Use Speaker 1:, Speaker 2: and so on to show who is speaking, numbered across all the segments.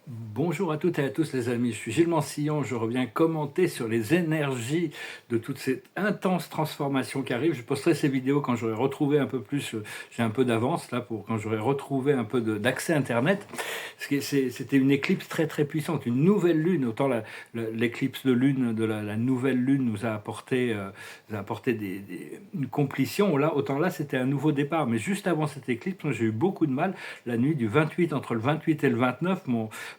Speaker 1: Bonjour à toutes et à tous les amis, je suis Gilles Mansillon, je reviens commenter sur les énergies de toute cette intense transformation qui arrive. Je posterai ces vidéos quand j'aurai retrouvé un peu plus, j'ai un peu d'avance là, pour quand j'aurai retrouvé un peu d'accès Internet. C'était une éclipse très très puissante, une nouvelle lune, autant l'éclipse de lune de la nouvelle lune nous a apporté une complétion, là, autant là c'était un nouveau départ. Mais juste avant cette éclipse, moi, j'ai eu beaucoup de mal, la nuit du 28, entre le 28 et le 29,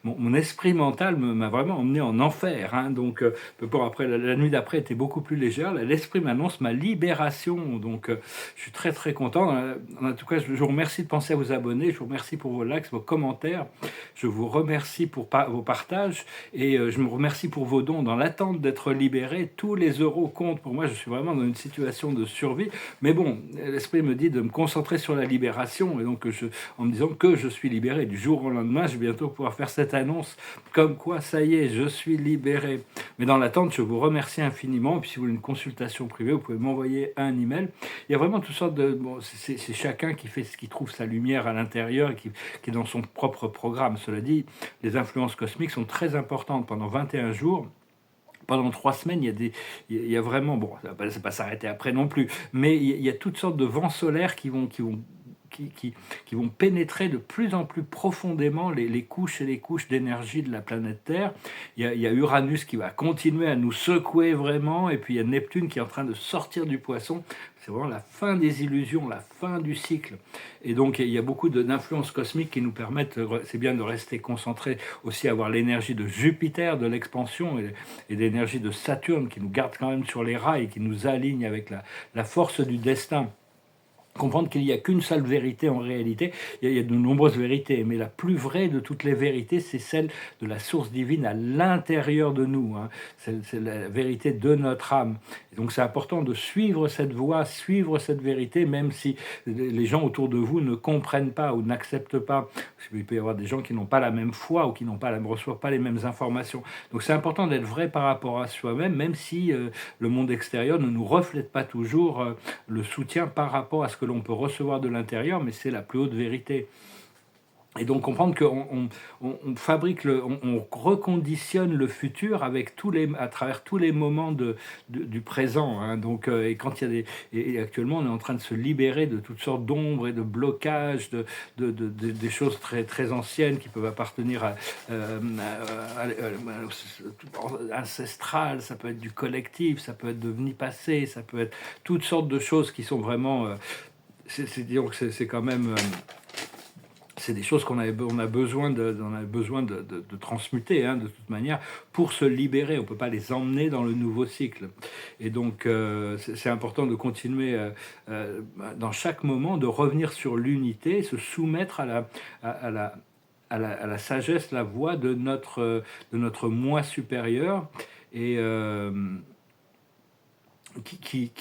Speaker 1: mon esprit mental m'a vraiment emmené en enfer. Hein. Donc, bon, après, la nuit d'après était beaucoup plus légère. L'esprit m'annonce ma libération. Donc, je suis très très content. En tout cas, je vous remercie de penser à vous abonner. Je vous remercie pour vos likes, vos commentaires. Je vous remercie pour vos partages. Et je me remercie pour vos dons. Dans l'attente d'être libéré, tous les euros comptent. Pour moi, je suis vraiment dans une situation de survie. Mais bon, l'esprit me dit de me concentrer sur la libération. Et donc, en me disant que je suis libéré. Du jour au lendemain, je vais bientôt pouvoir faire cette annonce comme quoi, ça y est, je suis libéré. Mais dans l'attente, je vous remercie infiniment. Et puis si vous voulez une consultation privée, vous pouvez m'envoyer un email. Il y a vraiment toutes sortes de... Bon, c'est chacun qui fait ce qui trouve sa lumière à l'intérieur et qui est dans son propre programme. Cela dit, les influences cosmiques sont très importantes. Pendant 21 jours, pendant 3 semaines, il y a vraiment, bon, ça va pas s'arrêter après non plus, mais il y a toutes sortes de vents solaires qui vont pénétrer de plus en plus profondément les couches et les couches d'énergie de la planète Terre. Il y a Uranus qui va continuer à nous secouer vraiment, et puis il y a Neptune qui est en train de sortir du poisson. C'est vraiment la fin des illusions, la fin du cycle. Et donc il y a beaucoup d'influences cosmiques qui nous permettent, c'est bien de rester concentré, aussi avoir l'énergie de Jupiter, de l'expansion, et l'énergie de Saturne qui nous garde quand même sur les rails, qui nous aligne avec la force du destin. Comprendre qu'il n'y a qu'une seule vérité en réalité. Il y a de nombreuses vérités, mais la plus vraie de toutes les vérités, c'est celle de la source divine à l'intérieur de nous. Hein. C'est la vérité de notre âme. Et donc c'est important de suivre cette voie, suivre cette vérité, même si les gens autour de vous ne comprennent pas ou n'acceptent pas. Parce qu'il peut y avoir des gens qui n'ont pas la même foi ou qui ne reçoivent pas les mêmes informations. Donc c'est important d'être vrai par rapport à soi-même, même si le monde extérieur ne nous reflète pas toujours le soutien par rapport à ce que l'on peut recevoir de l'intérieur, mais c'est la plus haute vérité. Et donc comprendre qu'on fabrique, on reconditionne le futur avec à travers tous les moments du présent. Hein. Donc, et quand il y a et actuellement, on est en train de se libérer de toutes sortes d'ombres et de blocages, des choses très, très anciennes qui peuvent appartenir à ancestral, ça peut être du collectif, ça peut être de vie passé, ça peut être toutes sortes de choses qui sont vraiment... c'est quand même... c'est des choses on a besoin de transmuter, hein, de toute manière, pour se libérer. On ne peut pas les emmener dans le nouveau cycle. Et donc, c'est important de continuer dans chaque moment, de revenir sur l'unité, se soumettre à la sagesse, la voix de notre moi supérieur. Et... qui,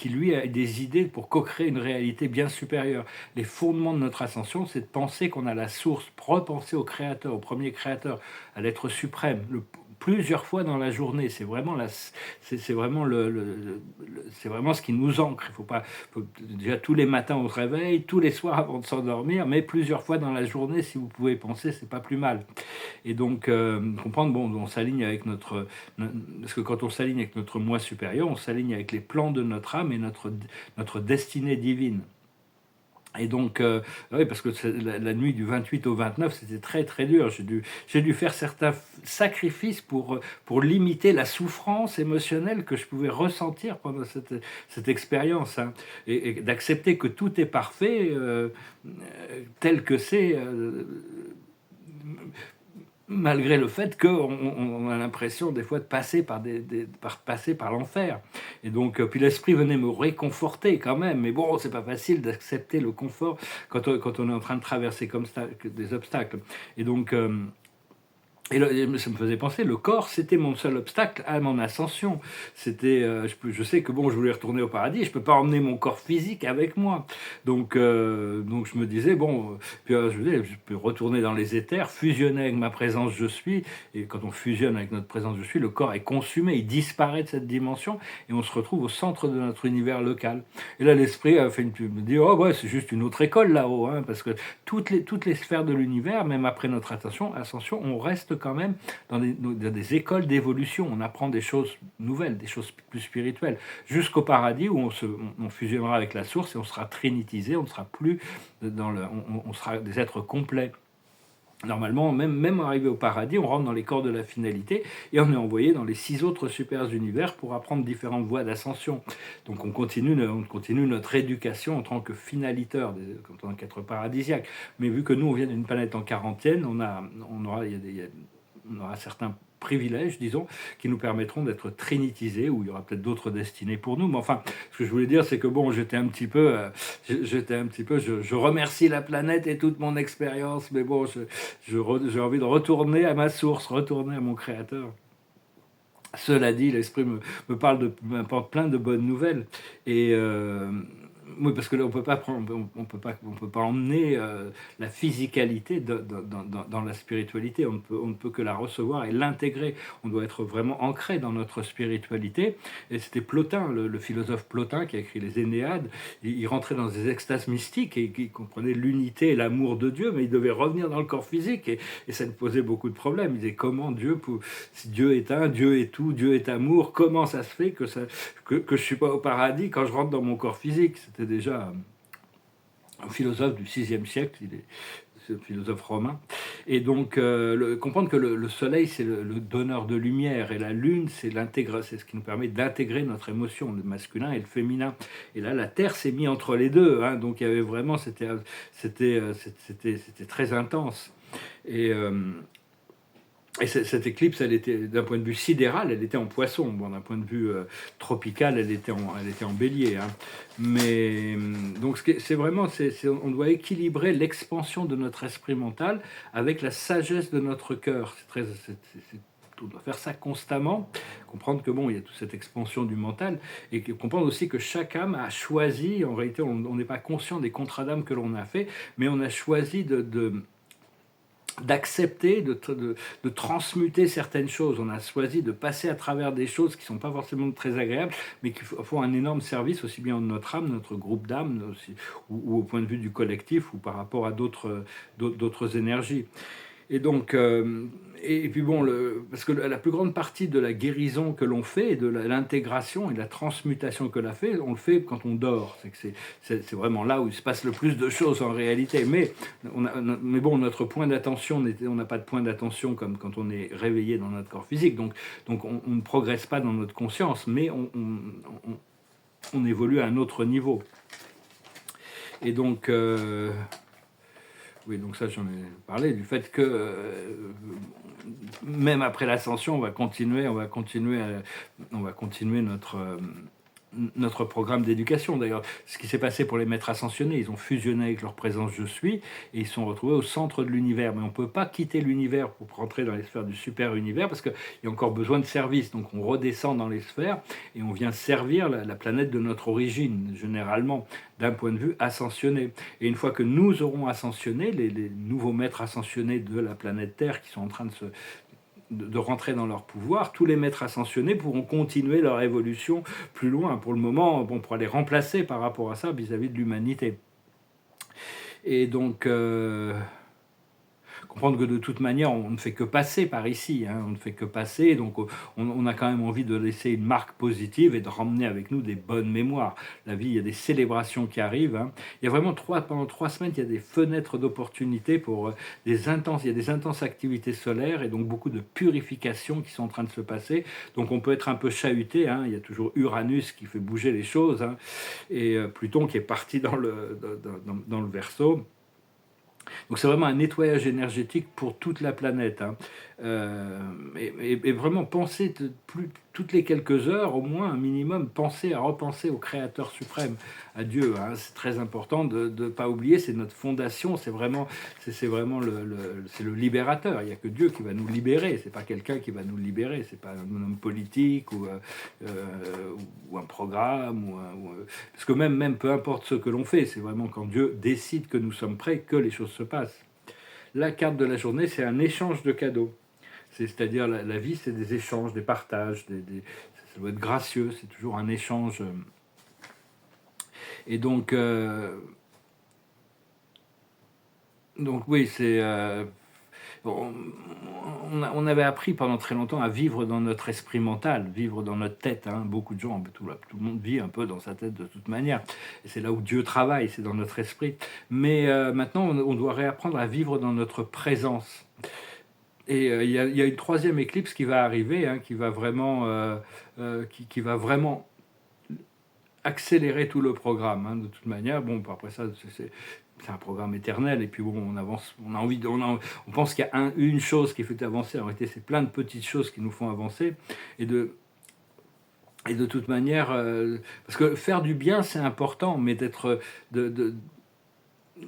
Speaker 1: lui a des idées pour co-créer une réalité bien supérieure. Les fondements de notre ascension, c'est de penser qu'on a la source, repenser au créateur, au premier créateur, à l'être suprême, plusieurs fois dans la journée. C'est vraiment c'est vraiment c'est vraiment ce qui nous ancre. Il déjà tous les matins on se réveille, tous les soirs avant de s'endormir, mais plusieurs fois dans la journée, si vous pouvez penser, c'est pas plus mal. Et donc, comprendre, bon, on s'aligne avec parce que quand on s'aligne avec notre moi supérieur, on s'aligne avec les plans de notre âme et notre destinée divine. Et donc, oui, parce que la nuit du 28 au 29, c'était très très dur. J'ai dû faire certains sacrifices pour limiter la souffrance émotionnelle que je pouvais ressentir pendant cette expérience. Hein. Et d'accepter que tout est parfait tel que c'est. Malgré le fait qu'on a l'impression des fois de passer passer par l'enfer. Et donc, puis l'esprit venait me réconforter quand même. Mais bon, c'est pas facile d'accepter le confort quand on est en train de traverser comme ça des obstacles. Et donc, Ça me faisait penser, le corps, c'était mon seul obstacle à mon ascension. C'était, je sais que bon, je voulais retourner au paradis, je peux pas emmener mon corps physique avec moi. Donc je me disais, bon, puis je me disais, je peux retourner dans les éthers, fusionner avec ma présence je suis, et quand on fusionne avec notre présence je suis, le corps est consumé, il disparaît de cette dimension, et on se retrouve au centre de notre univers local. Et là, l'esprit a fait me dit, oh ouais, c'est juste une autre école là-haut, hein, parce que toutes les sphères de l'univers, même après notre ascension, on reste quand même dans des écoles d'évolution. On apprend des choses nouvelles, des choses plus spirituelles, jusqu'au paradis où on fusionnera avec la source et on sera trinitisé, on ne sera plus on sera des êtres complets. Normalement, même arrivé au paradis, on rentre dans les corps de la finalité et on est envoyé dans les 6 autres super univers pour apprendre différentes voies d'ascension. Donc on continue notre éducation en tant que finaliteur, en tant qu'être paradisiaque. Mais vu que nous, on vient d'une planète en quarantaine, on aura certains privilèges, disons, qui nous permettront d'être trinitisés, où il y aura peut-être d'autres destinées pour nous. Mais enfin, ce que je voulais dire, c'est que bon, je remercie la planète et toute mon expérience, mais bon, j'ai envie de retourner à ma source, retourner à mon créateur. Cela dit, l'esprit m'apporte plein de bonnes nouvelles. Et oui, parce que là, on peut pas emmener la physicalité dans la spiritualité. On ne peut que la recevoir et l'intégrer. On doit être vraiment ancré dans notre spiritualité. Et c'était Plotin, le philosophe Plotin, qui a écrit les Énéades. Il rentrait dans des extases mystiques et il comprenait l'unité et l'amour de Dieu, mais il devait revenir dans le corps physique et ça lui posait beaucoup de problèmes. Il disait comment si Dieu est un, Dieu est tout, Dieu est amour, comment ça se fait que je ne suis pas au paradis quand je rentre dans mon corps physique? C'était déjà un philosophe du 6e siècle, ce philosophe romain. Et donc, comprendre que le soleil, c'est le donneur de lumière, et la lune, c'est ce qui nous permet d'intégrer notre émotion, le masculin et le féminin. Et là, la Terre s'est mise entre les deux, hein, donc il y avait vraiment, c'était très intense. Et cette éclipse, elle était, d'un point de vue sidéral, elle était en poisson. Bon, d'un point de vue tropical, elle était en bélier. Hein. Mais donc, c'est vraiment, on doit équilibrer l'expansion de notre esprit mental avec la sagesse de notre cœur. On doit faire ça constamment, comprendre que bon, il y a toute cette expansion du mental, et comprendre aussi que chaque âme a choisi, en réalité, on n'est pas conscient des contrats d'âme que l'on a fait, mais on a choisi d'accepter, de transmuter certaines choses. On a choisi de passer à travers des choses qui ne sont pas forcément très agréables, mais qui font un énorme service, aussi bien à notre âme, notre groupe d'âme, ou au point de vue du collectif, ou par rapport à d'autres énergies. Et donc, et puis bon, parce que la plus grande partie de la guérison que l'on fait, et de l'intégration et de la transmutation que l'on fait, on le fait quand on dort. C'est vraiment là où il se passe le plus de choses en réalité. Mais bon, notre point d'attention, on n'a pas de point d'attention comme quand on est réveillé dans notre corps physique. Donc on ne progresse pas dans notre conscience, mais on évolue à un autre niveau. Et donc... oui, donc ça, j'en ai parlé, du fait que même après l'ascension, on va continuer notre programme d'éducation. D'ailleurs, ce qui s'est passé pour les maîtres ascensionnés, ils ont fusionné avec leur présence je suis, et ils sont retrouvés au centre de l'univers. Mais on ne peut pas quitter l'univers pour rentrer dans les sphères du super univers, parce qu'il y a encore besoin de service. Donc on redescend dans les sphères et on vient servir la planète de notre origine, généralement, d'un point de vue ascensionné. Et une fois que nous aurons ascensionné, les nouveaux maîtres ascensionnés de la planète Terre qui sont en train de rentrer dans leur pouvoir, tous les maîtres ascensionnés pourront continuer leur évolution plus loin. Pour le moment, bon, pour les remplacer par rapport à ça vis-à-vis de l'humanité. Et donc, comprendre que de toute manière, on ne fait que passer par ici, hein, on ne fait que passer, donc on a quand même envie de laisser une marque positive et de ramener avec nous des bonnes mémoires. La vie, il y a des célébrations qui arrivent. Hein. Il y a vraiment pendant 3 semaines, il y a des fenêtres d'opportunité pour il y a des intenses activités solaires et donc beaucoup de purifications qui sont en train de se passer. Donc on peut être un peu chahuté, hein. Il y a toujours Uranus qui fait bouger les choses, hein, et Pluton qui est parti dans le Verseau. Donc c'est vraiment un nettoyage énergétique pour toute la planète. Hein. Et vraiment penser toutes les quelques heures, au moins un minimum, penser à repenser au Créateur suprême, à Dieu. Hein. C'est très important de ne pas oublier, c'est notre fondation, c'est vraiment c'est le libérateur. Il n'y a que Dieu qui va nous libérer, c'est pas quelqu'un qui va nous libérer, c'est pas un homme politique ou un programme, parce que même peu importe ce que l'on fait, c'est vraiment quand Dieu décide que nous sommes prêts que les choses se passent. La carte de la journée, c'est un échange de cadeaux. C'est-à-dire la vie, c'est des échanges, des partages, ça doit être gracieux, c'est toujours un échange. Et donc oui, c'est... on avait appris pendant très longtemps à vivre dans notre esprit mental, vivre dans notre tête. Hein. Beaucoup de gens, tout le monde vit un peu dans sa tête de toute manière. Et c'est là où Dieu travaille, c'est dans notre esprit. Mais maintenant, on doit réapprendre à vivre dans notre présence. Et il y a une troisième éclipse qui va arriver, hein, qui va vraiment accélérer tout le programme. Hein, de toute manière, bon, après ça, c'est un programme éternel. Et puis bon, on avance, on pense qu'il y a une chose qui fait avancer. En réalité, c'est plein de petites choses qui nous font avancer. Et de toute manière, parce que faire du bien, c'est important, mais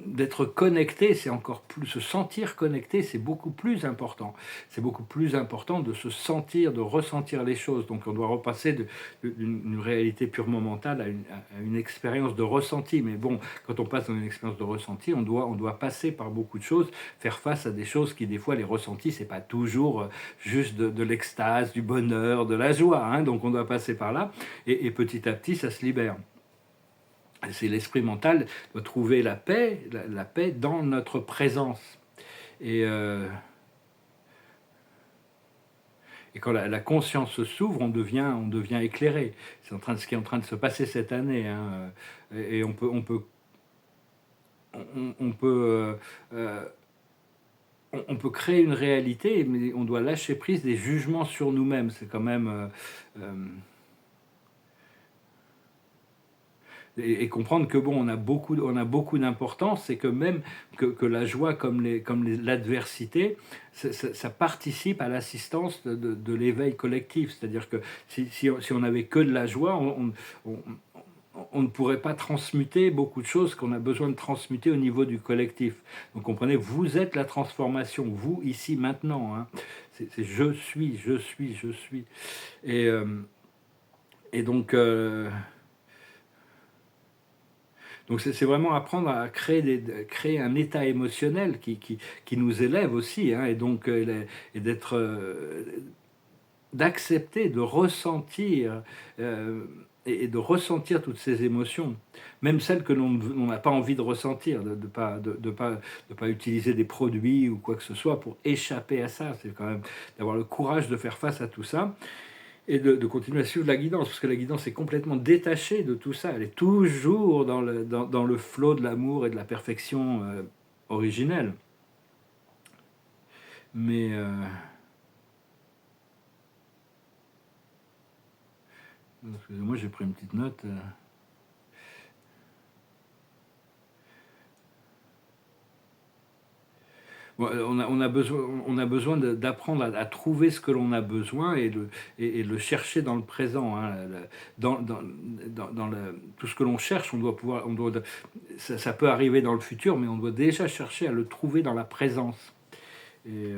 Speaker 1: d'être connecté, c'est encore plus, se sentir connecté, c'est beaucoup plus important. C'est beaucoup plus important de se sentir, de ressentir les choses. Donc on doit repasser d'une réalité purement mentale à une expérience de ressenti. Mais bon, quand on passe dans une expérience de ressenti, on doit passer par beaucoup de choses, faire face à des choses qui, des fois, les ressentis, c'est pas toujours juste de l'extase, du bonheur, de la joie. Hein. Donc on doit passer par là, et petit à petit, ça se libère. C'est l'esprit mental doit trouver la paix dans notre présence. Et quand la conscience s'ouvre, on devient éclairé. C'est ce qui est en train de se passer cette année. Hein. Et on peut créer une réalité, mais on doit lâcher prise des jugements sur nous-mêmes. C'est quand même... et comprendre que bon, on a beaucoup d'importance, c'est que même que la joie comme l'adversité, ça participe à l'assistance de l'éveil collectif. C'est-à-dire que si on n'avait que de la joie, on ne pourrait pas transmuter beaucoup de choses qu'on a besoin de transmuter au niveau du collectif. Donc comprenez, vous êtes la transformation, vous ici maintenant. Hein. C'est je suis. Et donc... Donc c'est vraiment apprendre à créer un état émotionnel qui nous élève aussi, hein, et donc d'accepter, de ressentir et de ressentir toutes ces émotions, même celles que l'on n'a pas envie de ressentir, de pas utiliser des produits ou quoi que ce soit pour échapper à ça. C'est quand même d'avoir le courage de faire face à tout ça. Et de continuer à suivre la guidance, parce que la guidance est complètement détachée de tout ça. Elle est toujours dans le flot de l'amour et de la perfection originelle. Mais excusez-moi, j'ai pris une petite note. On a besoin d'apprendre à trouver ce que l'on a besoin et le chercher dans le présent. Hein. Dans tout ce que l'on cherche, ça peut arriver dans le futur, mais on doit déjà chercher à le trouver dans la présence. Et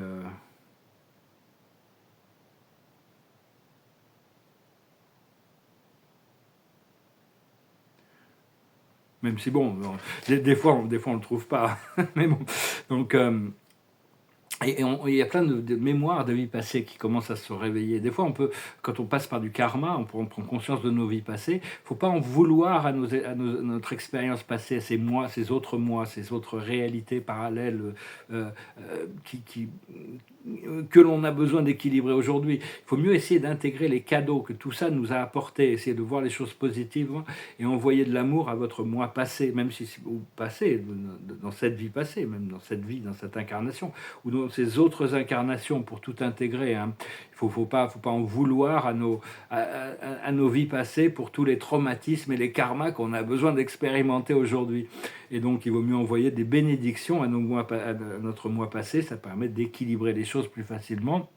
Speaker 1: même si bon, des fois on le trouve pas. Mais bon, donc... il y a plein de mémoires de vie passée qui commencent à se réveiller. Des fois, quand on passe par du karma, on prend conscience de nos vies passées. Il ne faut pas en vouloir à notre expérience passée, à ces autres réalités parallèles que l'on a besoin d'équilibrer aujourd'hui. Il faut mieux essayer d'intégrer les cadeaux que tout ça nous a apportés, essayer de voir les choses positivement et envoyer de l'amour à votre moi passé, même si c'est passé, dans cette vie passée, même dans cette vie, dans cette incarnation, ou dans ces autres incarnations pour tout intégrer. Hein. Il ne faut pas en vouloir à nos vies passées pour tous les traumatismes et les karmas qu'on a besoin d'expérimenter aujourd'hui. Et donc, il vaut mieux envoyer des bénédictions à notre moi passé. Ça permet d'équilibrer les choses plus facilement.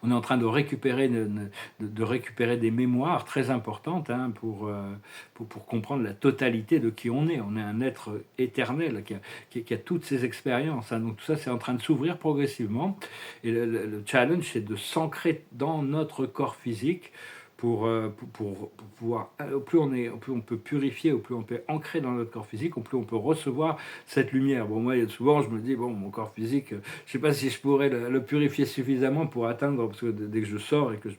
Speaker 1: On est en train de récupérer, de récupérer des mémoires très importantes, hein, pour comprendre la totalité de qui on est. On est un être éternel qui a toutes ces expériences, hein. Donc tout ça, c'est en train de s'ouvrir progressivement. Et le challenge, c'est de s'ancrer dans notre corps physique pour pouvoir, plus on peut purifier, au plus on peut ancrer dans notre corps physique, au plus on peut recevoir cette lumière. Bon, moi, souvent, je me dis, bon, mon corps physique, je ne sais pas si je pourrais le purifier suffisamment pour atteindre, parce que dès que je sors et que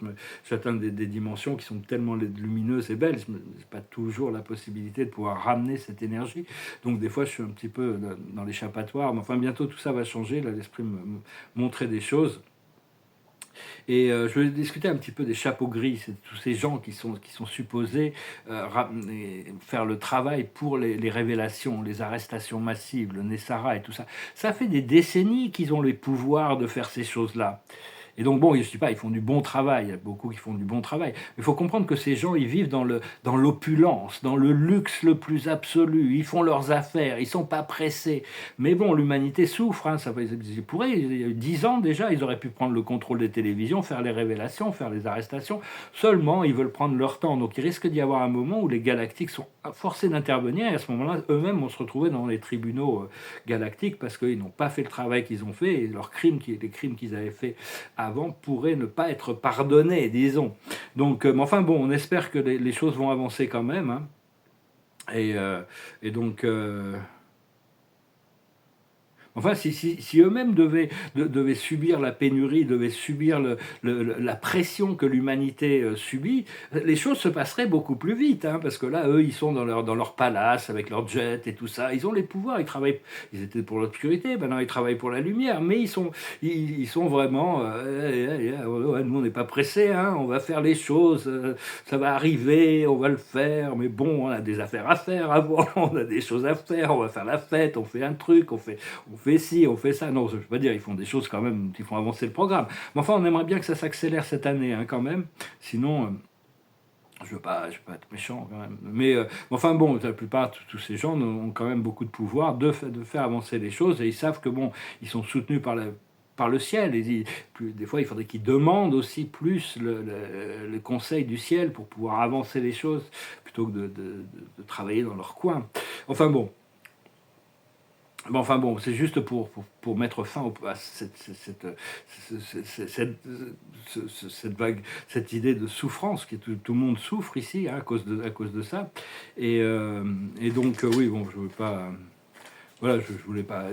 Speaker 1: j'atteins des dimensions qui sont tellement lumineuses et belles, je n'ai pas toujours la possibilité de pouvoir ramener cette énergie. Donc, des fois, je suis un petit peu dans l'échappatoire. Mais enfin, bientôt, tout ça va changer. Là, l'esprit me montrer des choses. Et je vais discuter un petit peu des chapeaux gris, c'est tous ces gens qui sont supposés faire le travail pour les révélations, les arrestations massives, le Nessara et tout ça. Ça fait des décennies qu'ils ont les pouvoirs de faire ces choses-là. Et donc, bon, je ne dis pas, ils font du bon travail, il y a beaucoup qui font du bon travail. Mais il faut comprendre que ces gens, ils vivent dans l'opulence, dans le luxe le plus absolu. Ils font leurs affaires, ils ne sont pas pressés. Mais bon, l'humanité souffre. Hein, ils pourraient, il y a eu 10 ans déjà, ils auraient pu prendre le contrôle des télévisions, faire les révélations, faire les arrestations. Seulement, ils veulent prendre leur temps. Donc, il risque d'y avoir un moment où les galactiques sont forcés d'intervenir. Et à ce moment-là, eux-mêmes vont se retrouver dans les tribunaux galactiques parce qu'ils n'ont pas fait le travail qu'ils ont fait. Et les crimes qu'ils avaient fait avant pourrait ne pas être pardonné, disons. Donc, mais enfin bon, on espère que les choses vont avancer quand même, hein. Et donc, enfin, si eux-mêmes devaient subir la pénurie, devaient subir la pression que l'humanité subit, les choses se passeraient beaucoup plus vite, hein, parce que là, eux, ils sont dans leur palace, avec leur jet et tout ça. Ils ont les pouvoirs, ils étaient pour l'obscurité, maintenant ils travaillent pour la lumière, mais ils sont vraiment... nous, on n'est pas pressés, hein, on va faire les choses, ça va arriver, on va le faire, mais bon, on a des affaires à faire avant, on a des choses à faire, on va faire la fête, on fait un truc, on fait ci, on fait ça. Non, je ne veux pas dire, ils font des choses quand même qui font avancer le programme. Mais enfin, on aimerait bien que ça s'accélère cette année, hein, quand même. Sinon, je ne veux pas être méchant quand même. Mais enfin bon, la plupart de tous ces gens ont quand même beaucoup de pouvoir de faire avancer les choses. Et ils savent que bon, ils sont soutenus par le ciel. Et des fois, il faudrait qu'ils demandent aussi plus le conseil du ciel pour pouvoir avancer les choses plutôt que de travailler dans leur coin. Enfin bon. Bon, enfin bon, c'est juste pour mettre fin à cette vague, cette idée de souffrance, tout le monde souffre ici, hein, à cause de ça. Et donc, oui, bon, je ne veux pas... Voilà, je voulais pas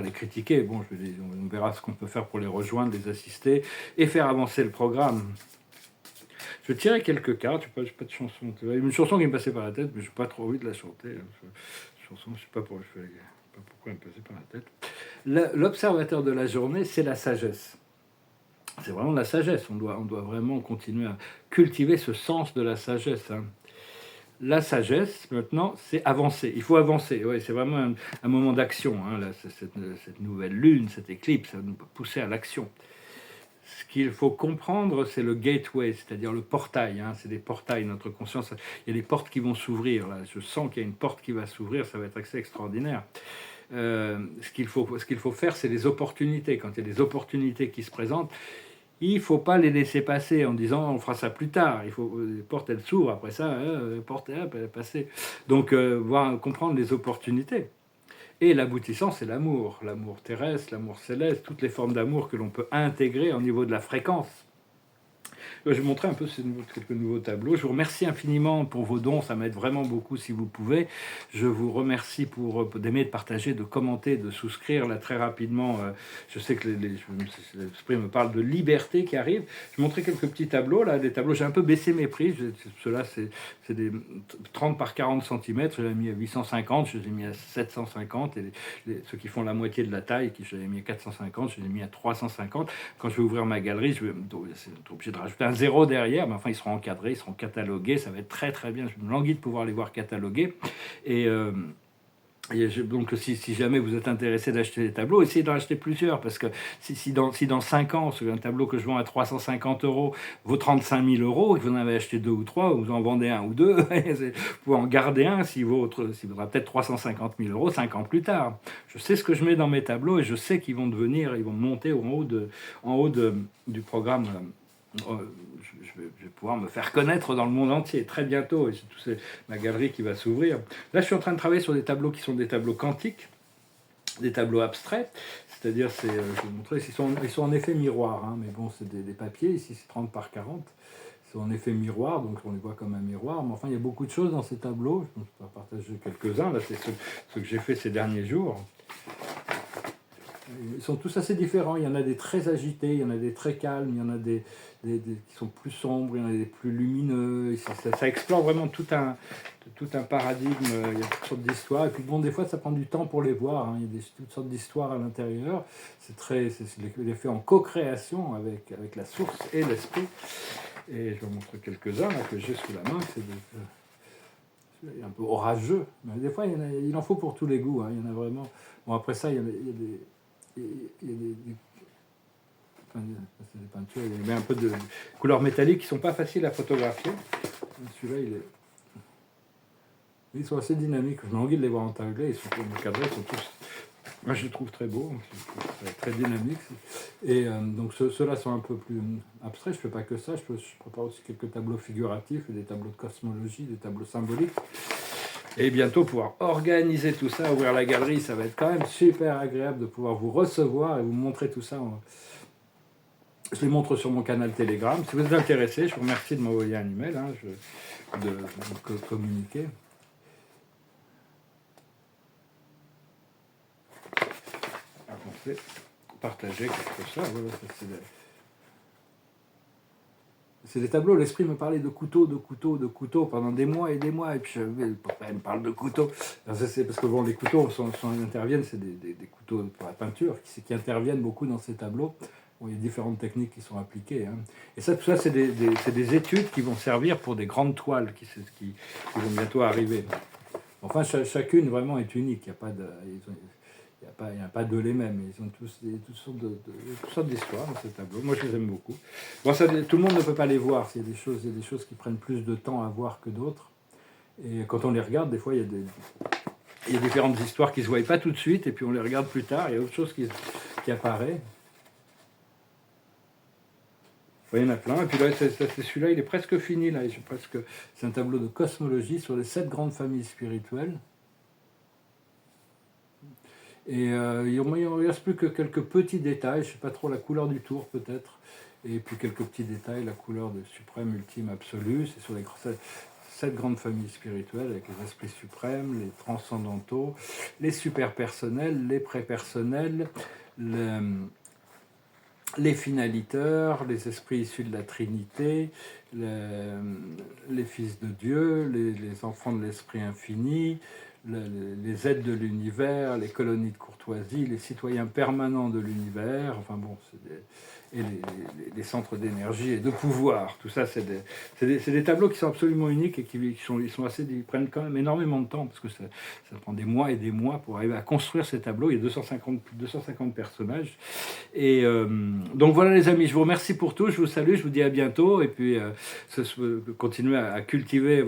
Speaker 1: les critiquer. Bon, on verra ce qu'on peut faire pour les rejoindre, les assister et faire avancer le programme. Je vais tirer quelques cartes, je n'ai pas de chanson. Une chanson qui me passait par la tête, mais je n'ai pas trop envie de la chanter. Chanson, je ne sais pas pourquoi elle me passait par la tête. L'observateur de la journée, c'est la sagesse. C'est vraiment la sagesse. On doit vraiment continuer à cultiver ce sens de la sagesse, hein. La sagesse, maintenant, c'est avancer. Il faut avancer. Ouais, c'est vraiment un moment d'action, hein, là, cette nouvelle lune, cette éclipse, ça nous pousser à l'action. Ce qu'il faut comprendre, c'est le gateway, c'est-à-dire le portail, hein, c'est des portails, notre conscience. Il y a des portes qui vont s'ouvrir. Là. Je sens qu'il y a une porte qui va s'ouvrir, ça va être assez extraordinaire. Ce qu'il faut faire, c'est les opportunités. Quand il y a des opportunités qui se présentent, il ne faut pas les laisser passer en disant on fera ça plus tard. Les portes, elles s'ouvrent, après ça, les portes, elles peuvent passer. Donc, comprendre les opportunités. Et l'aboutissant, c'est l'amour. L'amour terrestre, l'amour céleste, toutes les formes d'amour que l'on peut intégrer au niveau de la fréquence. Je vais vous montrer un peu quelques nouveaux tableaux. Je vous remercie infiniment pour vos dons, ça m'aide vraiment beaucoup si vous pouvez. Je vous remercie d'aimer, de partager, de commenter, de souscrire. Là, très rapidement, je sais que l'esprit me parle de liberté qui arrive. Je vais montrer quelques petits tableaux. Là, des tableaux, j'ai un peu baissé mes prix. Ceux-là, c'est des 30 par 40 cm. Je les ai mis à 850, je les ai mis à 750. Et ceux qui font la moitié de la taille, je les ai mis à 450, je les ai mis à 350. Quand je vais ouvrir ma galerie, je vais être obligé de rajouter un 0 derrière, mais enfin ils seront encadrés, ils seront catalogués, ça va être très très bien. Je me languis de pouvoir les voir catalogués. Et Donc si jamais vous êtes intéressé d'acheter des tableaux, essayez d'en acheter plusieurs, parce que si dans 5 ans, un tableau que je vends à 350 euros vaut 35 000 euros, et que vous en avez acheté 2 ou 3, ou vous en vendez un ou deux, vous pouvez en garder un s'il vaudra peut-être 350 000 euros 5 ans plus tard. Je sais ce que je mets dans mes tableaux, et je sais qu'ils vont monter en haut du programme. Je vais pouvoir me faire connaître dans le monde entier très bientôt, et c'est ma galerie qui va s'ouvrir. Là, je suis en train de travailler sur des tableaux qui sont des tableaux quantiques, des tableaux abstraits, c'est-à-dire, je vais vous montrer, ils sont en effet miroir, hein, mais bon, c'est des papiers, ici c'est 30 par 40, ils sont en effet miroir, donc on les voit comme un miroir, mais enfin, il y a beaucoup de choses dans ces tableaux, je vais partager quelques-uns, là, c'est ce que j'ai fait ces derniers jours. Ils sont tous assez différents, il y en a des très agités, il y en a des très calmes, il y en a des qui sont plus sombres, il y en a des plus lumineux, ça explore vraiment tout un paradigme, il y a toutes sortes d'histoires, et puis bon, des fois ça prend du temps pour les voir, hein. Il y a toutes sortes d'histoires à l'intérieur, c'est fait en co-création avec la source et l'esprit, et je vais vous montrer quelques-uns là, que j'ai sous la main, c'est un peu orageux, mais des fois il en faut pour tous les goûts, hein. Il y en a vraiment, bon après ça il y a des peintures, il y a un peu de couleurs métalliques qui ne sont pas faciles à photographier. Celui-là, ils sont assez dynamiques. Je m'envie de les voir entaglés. Ils sont encadrés, ils sont tous. Moi, je les trouve très beaux, très dynamiques. Et donc ceux-là sont un peu plus abstraits. Je ne fais pas que ça. Je prépare aussi quelques tableaux figuratifs, des tableaux de cosmologie, des tableaux symboliques. Et bientôt pouvoir organiser tout ça, ouvrir la galerie, ça va être quand même super agréable de pouvoir vous recevoir et vous montrer tout ça. Je les montre sur mon canal Telegram. Si vous êtes intéressé, je vous remercie de m'envoyer un email, hein, de communiquer. Avancer, partager quelque chose. Voilà, c'est des tableaux, l'esprit me parlait de couteaux pendant des mois et des mois, et puis pourquoi elle me parle de couteaux? C'est parce que bon, les couteaux interviennent, c'est des couteaux pour la peinture qui interviennent beaucoup dans ces tableaux. Bon, il y a différentes techniques qui sont appliquées, hein. Et ça, tout ça, c'est des études qui vont servir pour des grandes toiles qui vont bientôt arriver. Enfin, chacune vraiment est unique, il n'y a pas de... Il n'y a pas deux les mêmes, ils ont tous toutes sortes d'histoires dans ces tableaux. Moi, je les aime beaucoup. Bon, tout le monde ne peut pas les voir, il y a des choses qui prennent plus de temps à voir que d'autres. Et quand on les regarde, des fois, il y a différentes histoires qui ne se voient pas tout de suite, et puis on les regarde plus tard, il y a autre chose qui apparaît. Il y en a plein, et puis là, celui-là, il est presque fini. Là. C'est un tableau de cosmologie sur les 7 grandes familles spirituelles. Et il ne reste plus que quelques petits détails, je ne sais pas trop, la couleur du tour peut-être, et puis quelques petits détails, la couleur de suprême, ultime, absolu, c'est sur les 7 grandes familles spirituelles, avec les esprits suprêmes, les transcendantaux, les super-personnels, les pré-personnels, les finaliteurs, les esprits issus de la Trinité, les fils de Dieu, les enfants de l'Esprit infini, les aides de l'univers, les colonies de courtoisie, les citoyens permanents de l'univers, enfin bon, et les centres d'énergie et de pouvoir. Tout ça, c'est des tableaux qui sont absolument uniques et ils prennent quand même énormément de temps, parce que ça prend des mois et des mois pour arriver à construire ces tableaux. Il y a 250 personnages. Et donc voilà les amis, je vous remercie pour tout, je vous salue, je vous dis à bientôt, et puis continuez à cultiver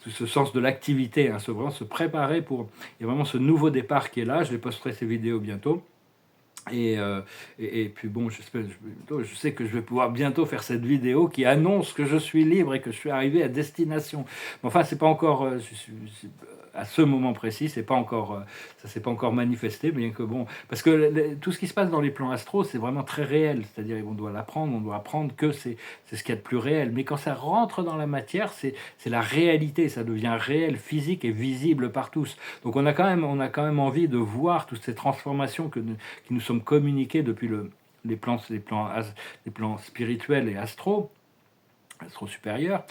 Speaker 1: ce sens de l'activité, hein, vraiment se préparer pour... Il y a vraiment ce nouveau départ qui est là, je les posterai ces vidéos bientôt. Et puis bon, je sais que je vais pouvoir bientôt faire cette vidéo qui annonce que je suis libre et que je suis arrivé à destination. Mais enfin, c'est pas encore... à ce moment précis, ça s'est pas encore manifesté, bien que bon, parce que tout ce qui se passe dans les plans astro, c'est vraiment très réel, c'est-à-dire on doit apprendre que c'est ce qu'il y a de plus réel, mais quand ça rentre dans la matière, c'est la réalité, ça devient réel, physique et visible par tous. Donc on a quand même envie de voir toutes ces transformations qui nous sont communiquées depuis les plans spirituels et astro supérieurs.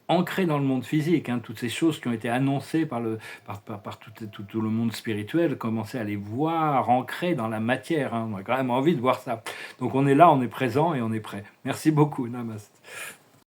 Speaker 1: Ancré dans le monde physique, hein, toutes ces choses qui ont été annoncées par tout le monde spirituel, commencer à les voir ancrées dans la matière, hein. On a quand même envie de voir ça. Donc on est là, on est présent et on est prêt. Merci beaucoup, Namaste.